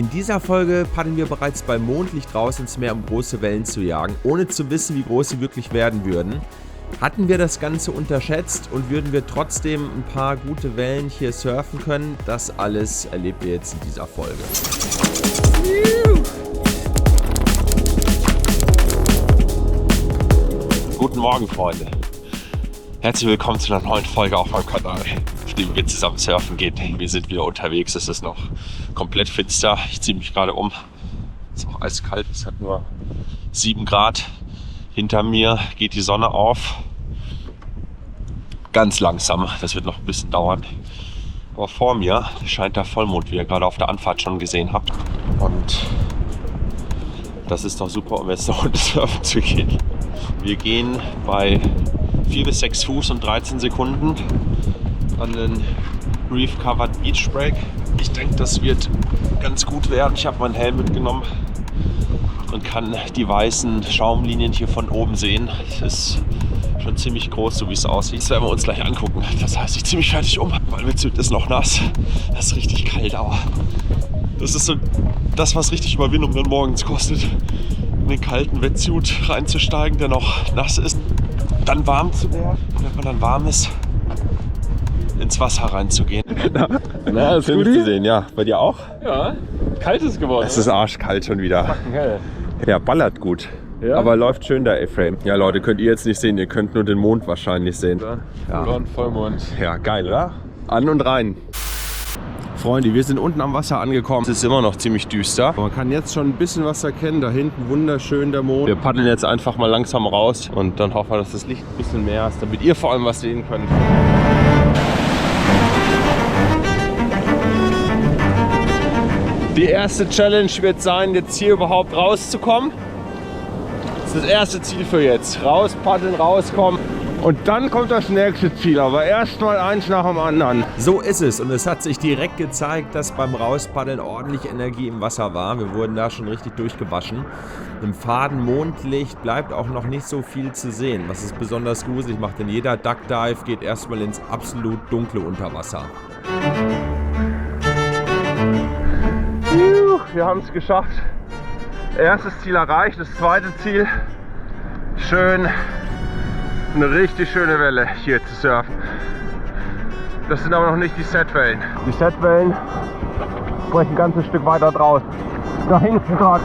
In dieser Folge paddeln wir bereits bei Mondlicht raus ins Meer, um große Wellen zu jagen, ohne zu wissen, wie groß sie wirklich werden würden. Hatten wir das Ganze unterschätzt und würden wir trotzdem ein paar gute Wellen hier surfen können? Das alles erlebt ihr jetzt in dieser Folge. Guten Morgen, Freunde. Herzlich willkommen zu einer neuen Folge auf meinem Kanal, auf dem wir zusammen surfen gehen. Wir sind wieder unterwegs, es ist noch komplett finster. Ich ziehe mich gerade um. Es ist auch eiskalt, es hat nur 7 Grad. Hinter mir geht die Sonne auf. Ganz langsam, das wird noch ein bisschen dauern. Aber vor mir scheint der Vollmond, wie ihr gerade auf der Anfahrt schon gesehen habt. Und das ist doch super, um jetzt noch surfen zu gehen. Wir gehen bei 4 bis 6 Fuß und 13 Sekunden an den Reef Covered Beach Break. Ich denke, das wird ganz gut werden. Ich habe meinen Helm mitgenommen und kann die weißen Schaumlinien hier von oben sehen. Es ist schon ziemlich groß, so wie es aussieht. Das werden wir uns gleich angucken. Das heißt, ich ziehe mich fertig um. Mein Wetsuit ist noch nass. Das ist richtig kalt, aber das ist so das, was richtig Überwindung dann morgens kostet. In den kalten Wetsuit reinzusteigen, der noch nass ist, dann warm zu werden. Und wenn man dann warm ist, ins Wasser reinzugehen. Na, ist gut zu sehen, ja. Bei dir auch? Ja, kalt ist geworden. Es ist arschkalt schon wieder. Fucking hell. Ja, ballert gut. Ja? Aber läuft schön der A-Frame. Ja, Leute, könnt ihr jetzt nicht sehen. Ihr könnt nur den Mond wahrscheinlich sehen. Ja. Vollmond. Ja, geil, oder? An und rein. Freunde, wir sind unten am Wasser angekommen. Es ist immer noch ziemlich düster. Man kann jetzt schon ein bisschen was erkennen. Da hinten wunderschön der Mond. Wir paddeln jetzt einfach mal langsam raus und dann hoffen wir, dass das Licht ein bisschen mehr ist, damit ihr vor allem was sehen könnt. Die erste Challenge wird sein, jetzt hier überhaupt rauszukommen. Das ist das erste Ziel für jetzt. Raus, paddeln, rauskommen. Und dann kommt das nächste Ziel, aber erstmal eins nach dem anderen. So ist es und es hat sich direkt gezeigt, dass beim Rauspaddeln ordentlich Energie im Wasser war. Wir wurden da schon richtig durchgewaschen. Im faden Mondlicht bleibt auch noch nicht so viel zu sehen, was es besonders gruselig macht, denn jeder Duck Dive geht erstmal ins absolut dunkle Unterwasser. Wir haben es geschafft. Erstes Ziel erreicht, das zweite Ziel schön. Eine richtig schöne Welle hier zu surfen. Das sind aber noch nicht die Setwellen. Die Setwellen brechen ein ganzes Stück weiter draußen. Da hinten gerade.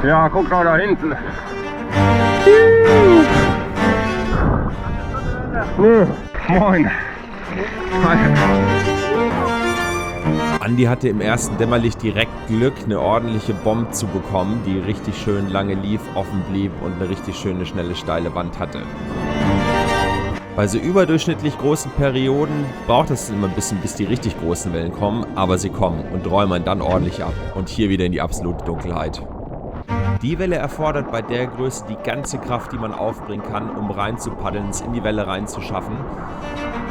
Ja, guck mal da hinten. Nee. Moin. Hi. Andi hatte im ersten Dämmerlicht direkt Glück, eine ordentliche Bombe zu bekommen, die richtig schön lange lief, offen blieb und eine richtig schöne, schnelle, steile Wand hatte. Bei so überdurchschnittlich großen Perioden braucht es immer ein bisschen, bis die richtig großen Wellen kommen, aber sie kommen und räumen dann ordentlich ab und hier wieder in die absolute Dunkelheit. Die Welle erfordert bei der Größe die ganze Kraft, die man aufbringen kann, um rein zu paddeln, es in die Welle reinzuschaffen.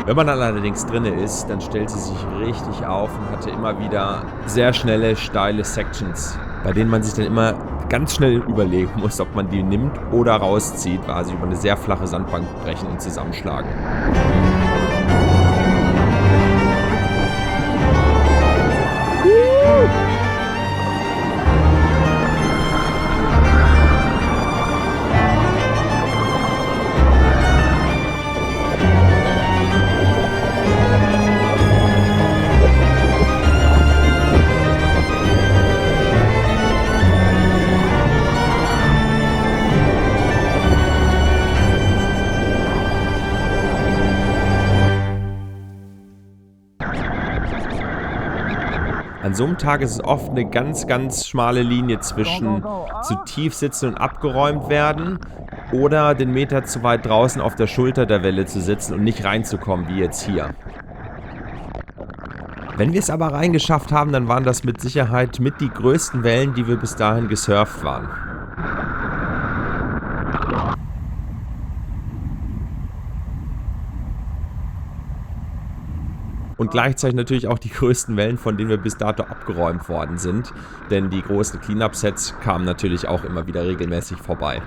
Wenn man dann allerdings drin ist, dann stellt sie sich richtig auf und hatte immer wieder sehr schnelle, steile Sections, bei denen man sich dann immer ganz schnell überlegen muss, ob man die nimmt oder rauszieht, weil sie über eine sehr flache Sandbank brechen und zusammenschlagen. An so einem Tag ist es oft eine ganz, ganz schmale Linie zwischen zu tief sitzen und abgeräumt werden oder den Meter zu weit draußen auf der Schulter der Welle zu sitzen und nicht reinzukommen, wie jetzt hier. Wenn wir es aber reingeschafft haben, dann waren das mit Sicherheit mit die größten Wellen, die wir bis dahin gesurft waren. Und gleichzeitig natürlich auch die größten Wellen, von denen wir bis dato abgeräumt worden sind. Denn die großen Cleanup-Sets kamen natürlich auch immer wieder regelmäßig vorbei.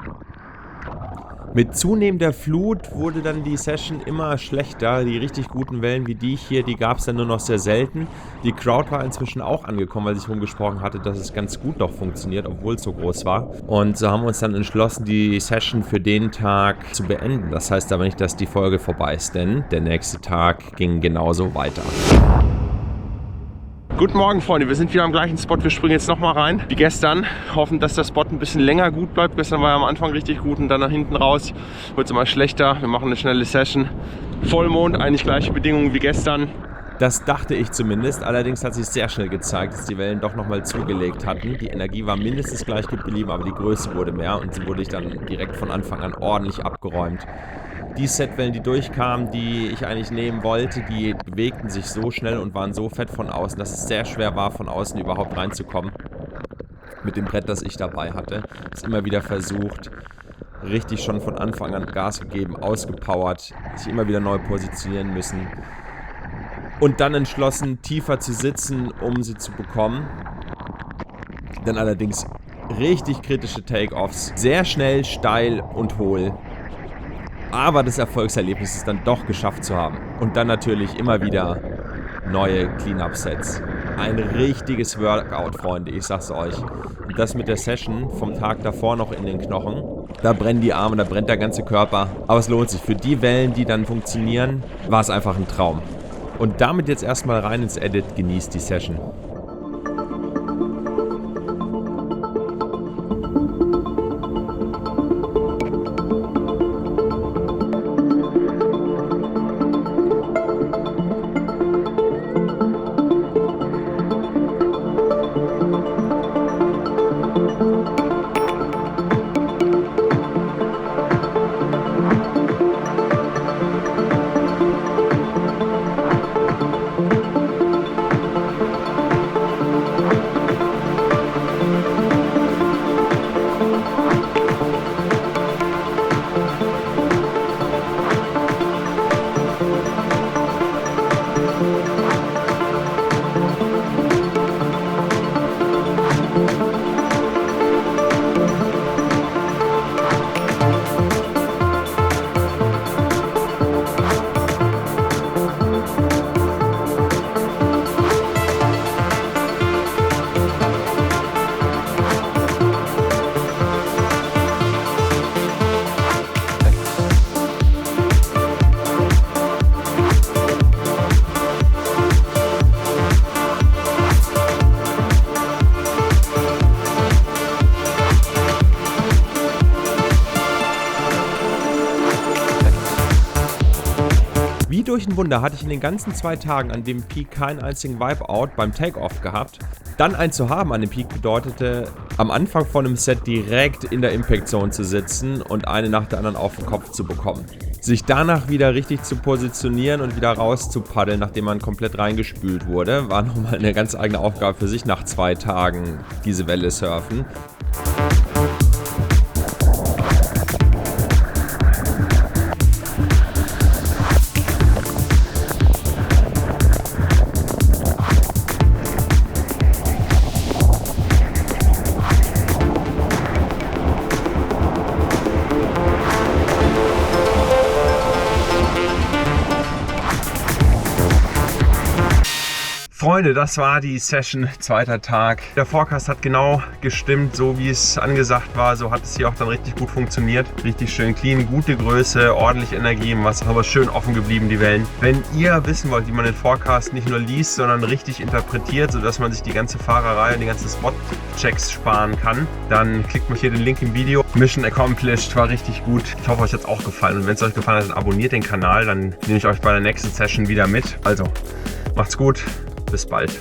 Mit zunehmender Flut wurde dann die Session immer schlechter. Die richtig guten Wellen wie die hier, die gab es dann nur noch sehr selten. Die Crowd war inzwischen auch angekommen, weil sich rumgesprochen hatte, dass es ganz gut doch funktioniert, obwohl es so groß war. Und so haben wir uns dann entschlossen, die Session für den Tag zu beenden. Das heißt aber nicht, dass die Folge vorbei ist, denn der nächste Tag ging genauso weiter. Guten Morgen, Freunde. Wir sind wieder am gleichen Spot. Wir springen jetzt nochmal rein, wie gestern. Hoffen, dass der Spot ein bisschen länger gut bleibt. Gestern war er am Anfang richtig gut und dann nach hinten raus wird es immer schlechter. Wir machen eine schnelle Session. Vollmond, eigentlich gleiche Bedingungen wie gestern. Das dachte ich zumindest. Allerdings hat sich sehr schnell gezeigt, dass die Wellen doch nochmal zugelegt hatten. Die Energie war mindestens gleich geblieben, aber die Größe wurde mehr und sie wurde dann direkt von Anfang an ordentlich abgeräumt. Die Setwellen, die durchkamen, die ich eigentlich nehmen wollte, die bewegten sich so schnell und waren so fett von außen, dass es sehr schwer war, von außen überhaupt reinzukommen. Mit dem Brett, das ich dabei hatte. Es immer wieder versucht, richtig schon von Anfang an Gas gegeben, ausgepowert, sich immer wieder neu positionieren müssen. Und dann entschlossen, tiefer zu sitzen, um sie zu bekommen. Dann allerdings richtig kritische Take-Offs. Sehr schnell, steil und hohl. Aber das Erfolgserlebnis ist dann doch geschafft zu haben. Und dann natürlich immer wieder neue Clean-Up-Sets. Ein richtiges Workout, Freunde, ich sag's euch. Und das mit der Session vom Tag davor noch in den Knochen. Da brennen die Arme, da brennt der ganze Körper. Aber es lohnt sich. Für die Wellen, die dann funktionieren, war es einfach ein Traum. Und damit jetzt erstmal rein ins Edit, genießt die Session. Wie durch ein Wunder hatte ich in den ganzen 2 Tagen an dem Peak keinen einzigen Wipeout beim Takeoff gehabt. Dann einen zu haben an dem Peak bedeutete, am Anfang von einem Set direkt in der Impact Zone zu sitzen und eine nach der anderen auf den Kopf zu bekommen. Sich danach wieder richtig zu positionieren und wieder raus zu paddeln, nachdem man komplett reingespült wurde, war nochmal eine ganz eigene Aufgabe für sich nach 2 Tagen diese Welle surfen. Freunde, das war die Session, 2. Tag. Der Forecast hat genau gestimmt, so wie es angesagt war. So hat es hier auch dann richtig gut funktioniert. Richtig schön clean, gute Größe, ordentlich Energie im Wasser, aber schön offen geblieben, die Wellen. Wenn ihr wissen wollt, wie man den Forecast nicht nur liest, sondern richtig interpretiert, sodass man sich die ganze Fahrerei und die ganzen Spot-Checks sparen kann, dann klickt mal hier den Link im Video. Mission accomplished, war richtig gut. Ich hoffe, euch hat es auch gefallen. Und wenn es euch gefallen hat, dann abonniert den Kanal. Dann nehme ich euch bei der nächsten Session wieder mit. Also, macht's gut. Bis bald.